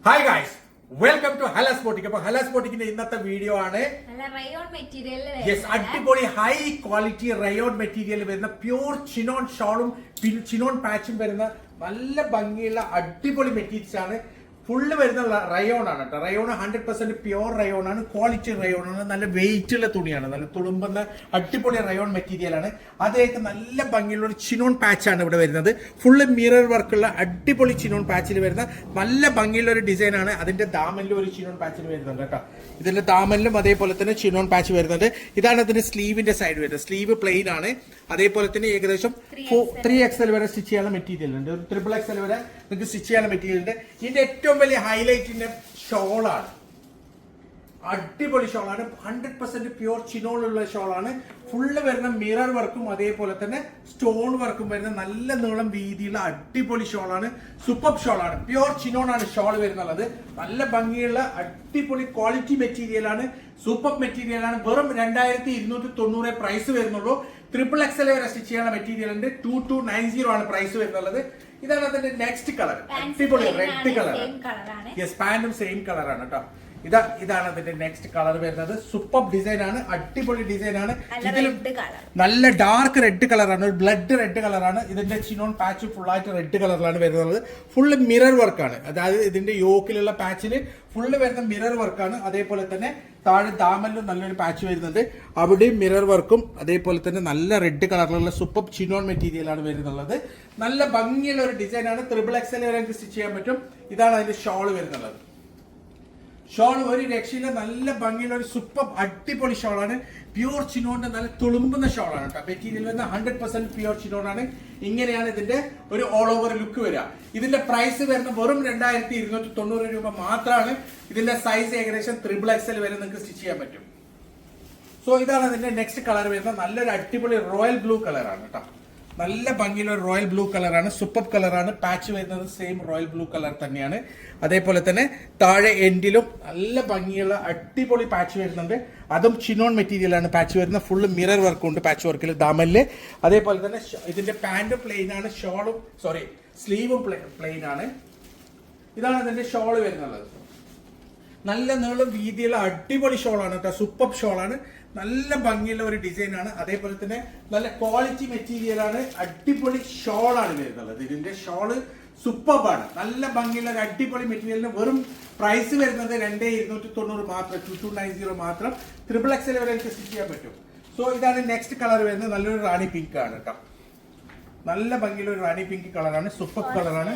Hi guys, welcome to ഹല സ്പോട്ടിക്. അപ്പൊ ഹല സ്പോട്ടിക്കിന്റെ ഇന്നത്തെ വീഡിയോ ആണ് അടിപൊളി ഹൈ ക്വാളിറ്റി റയോൺ മെറ്റീരിയൽ വരുന്ന പ്യൂർ ചിനോൺ ഷോളും ചിനോൺ പാച്ചും വരുന്ന നല്ല ഭംഗിയുള്ള അടിപൊളി മെറ്റീരിയൽസ് ആണ്. ഫുള്ള് വരുന്ന റയോൺ ആണ് കേട്ടോ. റയോൺ 100% പ്യൂർ റയോൺ ആണ്, ക്വാളിറ്റി റയോൺ ആണ്, നല്ല വെയിറ്റ് ഉള്ള തുണിയാണ്, നല്ല തുളുമ്പുന്ന അടിപൊളി റയോൺ മെറ്റീരിയൽ ആണ്. അതേക്ക് നല്ല ഭംഗിയുള്ള ഒരു ചിനോൺ പാച്ച് ആണ് ഇവിടെ വരുന്നത്. ഫുള്ള് മിറർ വർക്കുള്ള അടിപൊളി ചിനോൺ പാച്ചിൽ വരുന്ന നല്ല ഭംഗിയുള്ള ഒരു ഡിസൈൻ ആണ്. അതിന്റെ ദാമനിലും ഒരു ചിനോൺ പാച്ചിൽ വരുന്നുണ്ട് കേട്ടോ. ഇതിന്റെ ദാമനിലും അതേപോലെ തന്നെ ചിനോൺ പാച്ച് വരുന്നുണ്ട്. ഇതാണ് അതിന്റെ സ്ലീവിന്റെ സൈഡ് വരുന്നത്. സ്ലീവ് പ്ലെയിൻ ആണ്. അതേപോലെ തന്നെ ഏകദേശം 3XL വരെ സ്റ്റിച്ച് ചെയ്യാനുള്ള മെറ്റീരിയൽ ഉണ്ട്. ഒരു XXL വരെ നിങ്ങൾക്ക് സ്റ്റിച്ച് ചെയ്യാനുള്ള മെറ്റീരിയൽ ഉണ്ട്. ഇതിന്റെ ഏറ്റവും വലിയ ഹൈലൈറ്റിന്റെ ഷോളാണ്. അടിപൊളി ഷോളാണ്. 100% പ്യൂർ ചിനോളുള്ള ഷോളാണ്. ഫുള്ള് വരുന്ന മിറർ വർക്കും അതേപോലെ തന്നെ സ്റ്റോൺ വർക്കും വരുന്ന നല്ല നീളം വീതിയുള്ള അടിപൊളി ഷോളാണ്. സൂപ്പർ ഷോളാണ്. പ്യൂർ ചിനോണാണ് ഷോൾ വരുന്നുള്ളത്. നല്ല ഭംഗിയുള്ള അടിപൊളി ക്വാളിറ്റി മെറ്റീരിയൽ ആണ്. സൂപ്പർ മെറ്റീരിയൽ ആണ്. വെറും 2290 പ്രൈസ് വരുന്നുള്ളൂ. XXL വരെ സ്റ്റിച്ച് ചെയ്യാനുള്ള മെറ്റീരിയൽ ഉണ്ട്. 2290 ആണ് പ്രൈസ് വരുന്നുള്ളത്. ഇതാണ് അതിന്റെ നെക്സ്റ്റ് കളർ. അടിപൊളി റെഡ് കളർ. യെസ്, പാന്റും സെയിം കളറാണ് കേട്ടോ. ഇതാണ് അതിന്റെ നെക്സ്റ്റ് കളർ വരുന്നത്. സൂപ്പർ ഡിസൈൻ ആണ്. അടിപൊളി ഡിസൈൻ ആണ്. ഇതിലും നല്ല ഡാർക്ക് റെഡ് കളറാണ്. ഒരു ബ്ലഡ് റെഡ് കളറാണ്. ഇതിന്റെ ചിനോൺ പാച്ച് ഫുൾ ആയിട്ട് റെഡ് കളറിലാണ് വരുന്നത്. ഫുള്ള് മിറർ വർക്കാണ്. അതായത് ഇതിന്റെ യോക്കിലുള്ള പാച്ചിൽ ഫുള്ള് വരുന്ന മിറർ വർക്കാണ്. അതേപോലെ തന്നെ താഴെ ദാമനിലും നല്ലൊരു പാച്ച് വരുന്നുണ്ട്. അവിടെയും മിറർ വർക്കും അതേപോലെ തന്നെ നല്ല റെഡ് കളറിലുള്ള സൂപ്പർ ചിനോൺ മെറ്റീരിയൽ ആണ് വരുന്നുള്ളത്. നല്ല ഭംഗിയുള്ള ഒരു ഡിസൈൻ ആണ്. XXL വരെ സ്റ്റിച്ച് ചെയ്യാൻ പറ്റും. ഇതാണ് അതിന്റെ ഷോൾ വരുന്നുള്ളത്. ഷോൾ ഒരു രക്ഷയില്ല. നല്ല ഭംഗിയുള്ള ഒരു സൂപ്പർ അടിപൊളി ഷോളാണ്. പ്യൂർ ചിനോണിന്റെ നല്ല തുളുമ്പുന്ന ഷോളാണ് കേട്ടോ. മെറ്റീരിയൽ വരുന്ന 100% പ്യൂർ ചിനോണാണ്. ഇങ്ങനെയാണ് ഇതിന്റെ ഒരു ഓൾ ഓവർ ലുക്ക് വരിക. ഇതിന്റെ പ്രൈസ് വരുന്ന വെറും 2290 രൂപ മാത്രമാണ്. ഇതിന്റെ സൈസ് ഏകദേശം XXL വരെ നിങ്ങൾക്ക് സ്റ്റിച്ച് ചെയ്യാൻ പറ്റും. സോ ഇതാണ് ഇതിന്റെ നെക്സ്റ്റ് കളർ വരുന്നത്. നല്ലൊരു അടിപൊളി റോയൽ ബ്ലൂ കളറാണ് കേട്ടോ. നല്ല ഭംഗിയുള്ള റോയൽ ബ്ലൂ കളറാണ്. സൂപ്പർ കളറാണ്. പാച്ച് വരുന്നത് സെയിം റോയൽ ബ്ലൂ കളർ തന്നെയാണ്. അതേപോലെ തന്നെ താഴെ എൻഡിലും നല്ല ഭംഗിയുള്ള അടിപൊളി പാച്ച് വരുന്നുണ്ട്. അതും ചിനോൺ മെറ്റീരിയൽ ആണ് പാച്ച് വരുന്നത്. ഫുള്ള് മിറർ വർക്ക് ഉണ്ട് പാച്ച് വർക്കിൽ ദാമനില്. അതേപോലെ തന്നെ ഇതിന്റെ പാന്റ് പ്ലെയിൻ ആണ്. ഷോളും സ്ലീവും പ്ലെയിൻ ആണ്. ഇതാണ് ഇതിന്റെ ഷോള് വരുന്നത്. നല്ല നീളം വീതിയുള്ള അടിപൊളി ഷോളാണ് കേട്ടോ. സൂപ്പർ ഷോളാണ്. നല്ല ഭംഗിയുള്ള ഒരു ഡിസൈൻ ആണ്. അതേപോലെ തന്നെ നല്ല ക്വാളിറ്റി മെറ്റീരിയൽ ആണ്. അടിപൊളി ഷോളാണ് വരുന്നത്. ഇതിന്റെ ഷോള് സൂപ്പർബാണ്. നല്ല ഭംഗിയുള്ള ഒരു അടിപൊളി മെറ്റീരിയലിന് വെറും പ്രൈസ് വരുന്നത് 2290 മാത്രം. 2290 മാത്രം. XXL വരെ എനിക്ക് സ്റ്റിച്ച് ചെയ്യാൻ പറ്റും. സോ ഇതാണ് നെക്സ്റ്റ് കളർ വരുന്നത്. നല്ലൊരു റാണി പിങ്ക് ആണ് കേട്ടോ. നല്ല ഭംഗിയുള്ള ഒരു റാണി പിങ്ക് കളറാണ്. സൂപ്പർ കളറാണ്.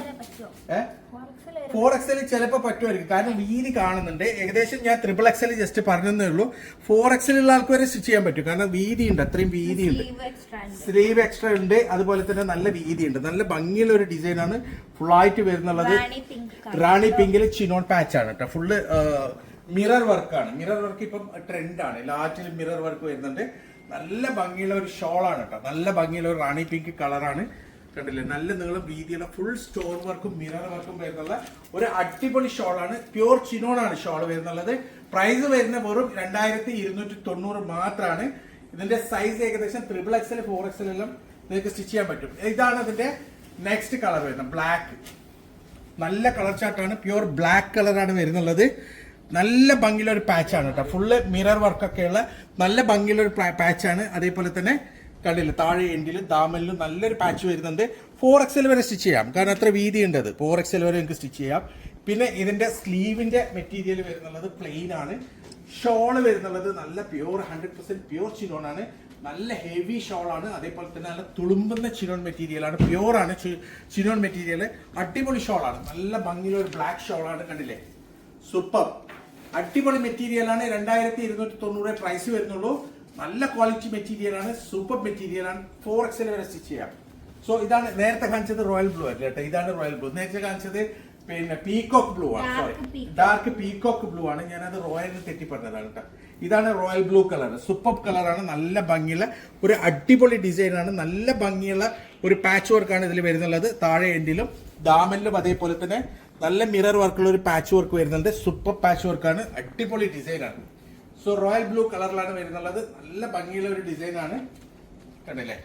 4XL ചിലപ്പോൾ പറ്റുമായിരിക്കും, കാരണം വീതി കാണുന്നുണ്ട്. ഏകദേശം ഞാൻ XXL ജസ്റ്റ് പറഞ്ഞതേ ഉള്ളൂ. 4XL ഉള്ള ആൾക്ക് വരെ സ്റ്റിച്ച് ചെയ്യാൻ പറ്റും, കാരണം വീതി ഉണ്ട്. അത്രയും വീതി ഉണ്ട്. സ്ലീവ് എക്സ്ട്രാ ഉണ്ട്. അതുപോലെ തന്നെ നല്ല വീതി ഉണ്ട്. നല്ല ഭംഗിയുള്ള ഒരു ഡിസൈൻ ആണ്. ഫുൾ ആയിട്ട് വരുന്നുള്ളത് റാണി പിങ്കിൽ ചിനോൺ പാച്ച് ആണ് കേട്ടോ. ഫുള്ള് മിറർ വർക്കാണ്. മിറർ വർക്ക് ഇപ്പം ട്രെൻഡാണ്. ലാറ്റിൽ മിറർ വർക്ക് വരുന്നുണ്ട്. നല്ല ഭംഗിയുള്ള ഒരു ഷോളാണ് കേട്ടോ. നല്ല ഭംഗിയുള്ള ഒരു റാണി പിങ്ക് കളറാണ്. കണ്ടില്ലേ, നല്ല നീളം വീതിയുള്ള ഫുൾ സ്റ്റോൺ വർക്കും മിറർ വർക്കും വരുന്നുള്ള ഒരു അടിപൊളി ഷോളാണ്. പ്യൂർ ചിനോണാണ് ഷോൾ വരുന്നുള്ളത്. പ്രൈസ് വരുന്ന വെറും 2290 മാത്രമാണ്. ഇതിന്റെ സൈസ് ഏകദേശം XXL 4XL എല്ലാം നിങ്ങൾക്ക് സ്റ്റിച്ച് ചെയ്യാൻ പറ്റും. ഇതാണ് ഇതിന്റെ നെക്സ്റ്റ് കളർ വരുന്നത്. ബ്ലാക്ക്. നല്ല കളർ ചാർട്ടാണ്. പ്യൂർ ബ്ലാക്ക് കളറാണ് വരുന്നുള്ളത്. നല്ല ഭംഗിയുള്ള ഒരു പാച്ചാണ് കേട്ടോ. ഫുള്ള് മിറർ വർക്കൊക്കെ ഉള്ള നല്ല ഭംഗിയുള്ള ഒരു പാച്ചാണ്. അതേപോലെ തന്നെ കണ്ടില്ല, താഴെ എൻഡിലും ദാമനിലും നല്ലൊരു പാച്ച് വരുന്നുണ്ട്. 4XL വരെ സ്റ്റിച്ച് ചെയ്യാം, കാരണം അത്ര വീതി ഉണ്ട്. അത് 4XL വരെ നിങ്ങൾക്ക് സ്റ്റിച്ച് ചെയ്യാം. പിന്നെ ഇതിന്റെ സ്ലീവിന്റെ മെറ്റീരിയൽ വരുന്നുള്ളത് പ്ലെയിൻ ആണ്. ഷോള് വരുന്നുള്ളത് നല്ല പ്യൂർ 100% പ്യൂർ ചിനോൺ ആണ്. നല്ല ഹെവി ഷോളാണ്. അതേപോലെ തന്നെ നല്ല തുളുമ്പുന്ന ചിനോൺ മെറ്റീരിയൽ ആണ്. പ്യൂർ ആണ് ചിനോൺ മെറ്റീരിയൽ. അടിപൊളി ഷോളാണ്. നല്ല ഭംഗിയുള്ള ഒരു ബ്ലാക്ക് ഷോളാണ്. കണ്ടില്ലേ, സൂപ്പർ അടിപൊളി മെറ്റീരിയൽ ആണ്. 2290 പ്രൈസ് വരുന്നുള്ളൂ. നല്ല ക്വാളിറ്റി മെറ്റീരിയൽ ആണ്. സൂപ്പർ മെറ്റീരിയൽ ആണ്. 4XL വരെ സ്റ്റിച്ച് ചെയ്യാം. സോ ഇതാണ് നേരത്തെ കാണിച്ചത് റോയൽ ബ്ലൂ അല്ലേ കേട്ടോ. ഇതാണ് റോയൽ ബ്ലൂ. നേരത്തെ കാണിച്ചത് പിന്നെ പീകോക്ക് ബ്ലൂ ആണ്. സോറി, ഡാർക്ക് പീകോക്ക് ബ്ലൂ ആണ്. ഞാനത് റോയലിന് തെറ്റിപ്പറഞ്ഞതാണ് കേട്ടോ. ഇതാണ് റോയൽ ബ്ലൂ കളർ. സൂപ്പർ കളറാണ്. നല്ല ഭംഗിയുള്ള ഒരു അടിപൊളി ഡിസൈൻ ആണ്. നല്ല ഭംഗിയുള്ള ഒരു പാച്ച് വർക്കാണ് ഇതിൽ വരുന്നുള്ളത്. താഴെ എൻഡിലും ദാമനിലും അതേപോലെ തന്നെ നല്ല മിറർ വർക്കുള്ള ഒരു പാച്ച് വർക്ക് വരുന്നുണ്ട്. സൂപ്പർ പാച്ച് വർക്കാണ്. അടിപൊളി ഡിസൈൻ ആണ്. സോ റോയൽ ബ്ലൂ കളറിലാണ് വരുന്നുള്ളത്. നല്ല ഭംഗിയുള്ള ഒരു ഡിസൈൻ ആണ്. കണ്ടില്ലേ,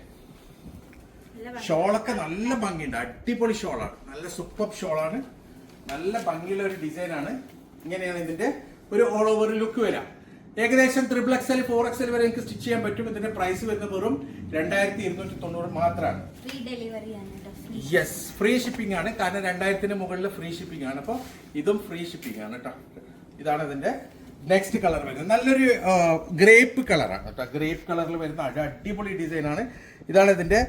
ഷോളൊക്കെ നല്ല ഭംഗിയുണ്ട്. അടിപൊളി ഷോളാണ്. നല്ല സൂപ്പർ ഷോളാണ്. നല്ല ഭംഗിയുള്ള ഒരു ഡിസൈനാണ്. ഇങ്ങനെയാണ് ഇതിന്റെ ഒരു ഓൾ ഓവർ ലുക്ക് വരാം. ഏകദേശം 3XL 4XL വരെ എനിക്ക് സ്റ്റിച്ച് ചെയ്യാൻ പറ്റും. ഇതിന്റെ പ്രൈസ് വരുന്നത് വെറും 2290 മാത്രമാണ്. യെസ്, ഫ്രീ ഷിപ്പിംഗ് ആണ്. കാരണം 2000 മുകളിൽ ഫ്രീ ഷിപ്പിംഗ് ആണ്. അപ്പോൾ ഇതും ഫ്രീ ഷിപ്പിംഗ് ആണ് കേട്ടോ. ഇതാണ് ഇതിന്റെ നെക്സ്റ്റ് കളർ വരുന്നത്. നല്ലൊരു ഗ്രേപ്പ് കളറാണ് കേട്ടോ. ഗ്രേപ്പ് കളറിൽ വരുന്ന അടിപൊളി ഡിസൈൻ ആണ്. ഇതാണ് ഇതിന്റെ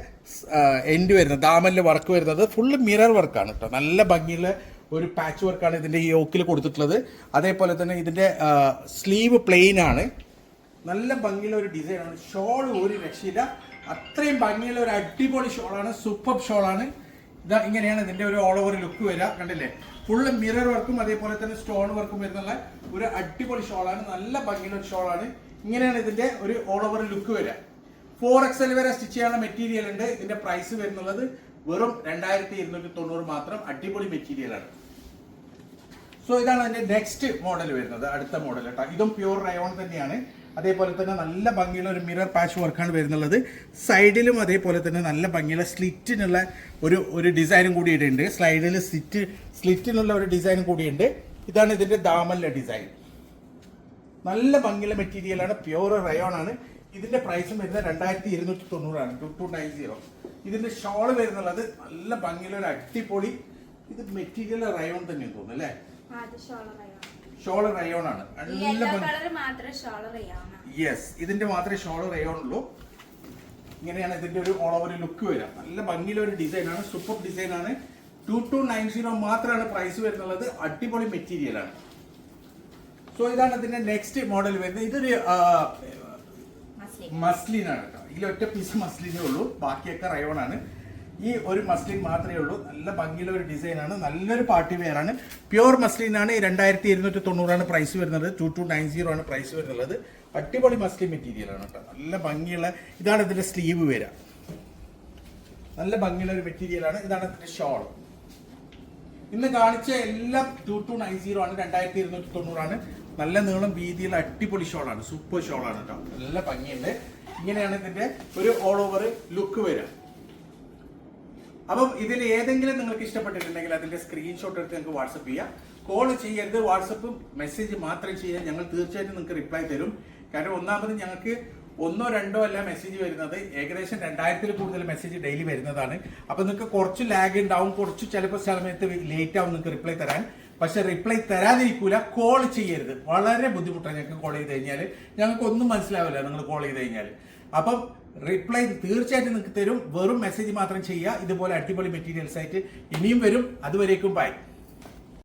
എൻഡ് വരുന്നത്. ദാമനിൽ വർക്ക് വരുന്നത് ഫുള്ള് മിറർ വർക്കാണ് കേട്ടോ. നല്ല ഭംഗിയുള്ള ഒരു പാച്ച് വർക്കാണ് ഇതിന്റെ ഈ യോക്കിൽ കൊടുത്തിട്ടുള്ളത്. അതേപോലെ തന്നെ ഇതിന്റെ സ്ലീവ് പ്ലെയിൻ ആണ്. നല്ല ഭംഗിയുള്ള ഒരു ഡിസൈനാണ്. ഷോൾ ഒരു രക്ഷയില്ല. അത്രയും ഭംഗിയുള്ള ഒരു അടിപൊളി ഷോളാണ്. സൂപ്പർ ഷോളാണ്. ഇതാ ഇങ്ങനെയാണ് ഇതിന്റെ ഒരു ഓൾ ഓവർ ലുക്ക് വരിക. കണ്ടില്ലേ, ഫുള്ള് മിറർ വർക്കും അതേപോലെ തന്നെ സ്റ്റോൺ വർക്കും വരുന്നുള്ള ഒരു അടിപൊളി ഷോളാണ്. നല്ല ഭംഗിയുള്ള ഒരു ഷോളാണ്. ഇങ്ങനെയാണ് ഇതിന്റെ ഒരു ഓൾ ഓവർ ലുക്ക് വരിക. 4XL വരെ സ്റ്റിച്ച് ചെയ്യാനുള്ള മെറ്റീരിയൽ ഉണ്ട്. ഇതിന്റെ പ്രൈസ് വരുന്നുള്ളത് വെറും 2290 മാത്രം. അടിപൊളി മെറ്റീരിയലാണ്. സോ ഇതാണ് അതിന്റെ നെക്സ്റ്റ് മോഡൽ വരുന്നത്. അടുത്ത മോഡൽ കേട്ടോ. ഇതും പ്യൂർ റയോൺ തന്നെയാണ്. അതേപോലെ തന്നെ നല്ല ഭംഗിയുള്ള ഒരു മിറർ പാച്ച് വർക്കാണ് വരുന്നുള്ളത്. സൈഡിലും അതേപോലെ തന്നെ നല്ല ഭംഗിയുള്ള സ്ലിറ്റിനുള്ള ഒരു ഡിസൈനും കൂടി ഇടുന്നുണ്ട്. സൈഡിൽ സ്ലിറ്റിനുള്ള ഒരു ഡിസൈനും കൂടിയുണ്ട്. ഇതാണ് ഇതിന്റെ ദാമനിലെ ഡിസൈൻ. നല്ല ഭംഗിയുള്ള മെറ്റീരിയലാണ്. പ്യൂർ റയോൺ ആണ്. ഇതിന്റെ പ്രൈസും വരുന്നത് 2290 ആണ്. 2290. ഇതിന്റെ ഷോൾ വരുന്നുള്ളത് നല്ല ഭംഗിയുള്ള ഒരു അടിപൊളി, ഇത് മെറ്റീരിയൽ റയോൺ തന്നെ തോന്നുന്നു അല്ലേ? ഷോൾ റയോൺ ആണ്. യെസ്, ഇതിന്റെ മാത്രമേ ഷോൾ റയോൺ ഉള്ളൂ. ഇങ്ങനെയാണ് ഇതിന്റെ ഒരു ഓൾ ഓവർ ലുക്ക് വരിക. നല്ല ഭംഗിയുള്ള ഒരു ഡിസൈൻ ആണ്. സൂപ്പർ ഡിസൈൻ ആണ്. 2290 മാത്രമാണ് പ്രൈസ് വരുന്നുള്ളത്. അടിപൊളി മെറ്റീരിയൽ ആണ്. സോ ഇതാണ് ഇതിന്റെ നെക്സ്റ്റ് മോഡൽ വരുന്നത്. ഇതൊരു മസ്ലിൻ ആണ് കേട്ടോ. ഇതിൽ ഒറ്റ പീസ് മസ്ലിനേ ഉള്ളൂ, ബാക്കിയൊക്കെ റയോൺ ആണ്. ഈ ഒരു മസ്ലിൻ മാത്രമേ ഉള്ളൂ. നല്ല ഭംഗിയുള്ള ഒരു ഡിസൈൻ ആണ്. നല്ലൊരു പാർട്ടി വെയർ ആണ്. പ്യൂർ മസ്ലിൻ ആണ്. 2290 ആണ് പ്രൈസ് വരുന്നത്. 2290 ആണ് പ്രൈസ് വരുന്നത്. അടിപൊളി മസ്ലിൻ മെറ്റീരിയൽ ആണ് കേട്ടോ. നല്ല ഭംഗിയുള്ള, ഇതാണ് ഇതിന്റെ സ്ലീവ് വരിക. നല്ല ഭംഗിയുള്ള ഒരു മെറ്റീരിയൽ ആണ്. ഇതാണ് ഇതിന്റെ ഷോൾ. ഇന്ന് കാണിച്ച എല്ലാം 2290 ആണ്. 2290 ആണ്. നല്ല നീളം വീതിയുള്ള അടിപൊളി ഷോളാണ്. സൂപ്പർ ഷോളാണ് കേട്ടോ. നല്ല ഭംഗിയുണ്ട്. ഇങ്ങനെയാണ് ഇതിന്റെ ഒരു ഓൾ ഓവർ ലുക്ക് വരിക. അപ്പം ഇതിൽ ഏതെങ്കിലും നിങ്ങൾക്ക് ഇഷ്ടപ്പെട്ടിട്ടുണ്ടെങ്കിൽ അതിന്റെ സ്ക്രീൻഷോട്ട് എടുത്ത് നിങ്ങൾക്ക് വാട്സപ്പ് ചെയ്യാം. കോൾ ചെയ്യരുത്, വാട്സപ്പ് മെസ്സേജ് മാത്രം ചെയ്യാൻ. ഞങ്ങൾ തീർച്ചയായിട്ടും നിങ്ങൾക്ക് റിപ്ലൈ തരും. കാരണം ഒന്നാമത് ഞങ്ങൾക്ക് 1 or 2 അല്ല മെസ്സേജ് വരുന്നത്, ഏകദേശം 2000-ൽ കൂടുതൽ മെസ്സേജ് ഡെയിലി വരുന്നതാണ്. അപ്പൊ നിങ്ങൾക്ക് കുറച്ച് ലാഗ് ഉണ്ടാവും, കുറച്ച് ചിലപ്പോൾ സമയത്ത് ലേറ്റ് ആവും നിങ്ങൾക്ക് റിപ്ലൈ തരാൻ. പക്ഷെ റിപ്ലൈ തരാതിരിക്കൂല. കോൾ ചെയ്യരുത്. വളരെ ബുദ്ധിമുട്ടാണ് ഞങ്ങൾക്ക് കോൾ ചെയ്ത് കഴിഞ്ഞാൽ. ഞങ്ങൾക്ക് ഒന്നും മനസ്സിലാവില്ല നിങ്ങൾ കോൾ ചെയ്ത് കഴിഞ്ഞാൽ. അപ്പം റിപ്ലൈ തീർച്ചയായിട്ടും നിങ്ങൾക്ക് തരും. വെറും മെസ്സേജ് മാത്രം ചെയ്യുക. ഇതുപോലെ അടിപൊളി മെറ്റീരിയൽസ് ആയിട്ട് ഇനിയും വരും. അതുവരേക്കും ബൈ.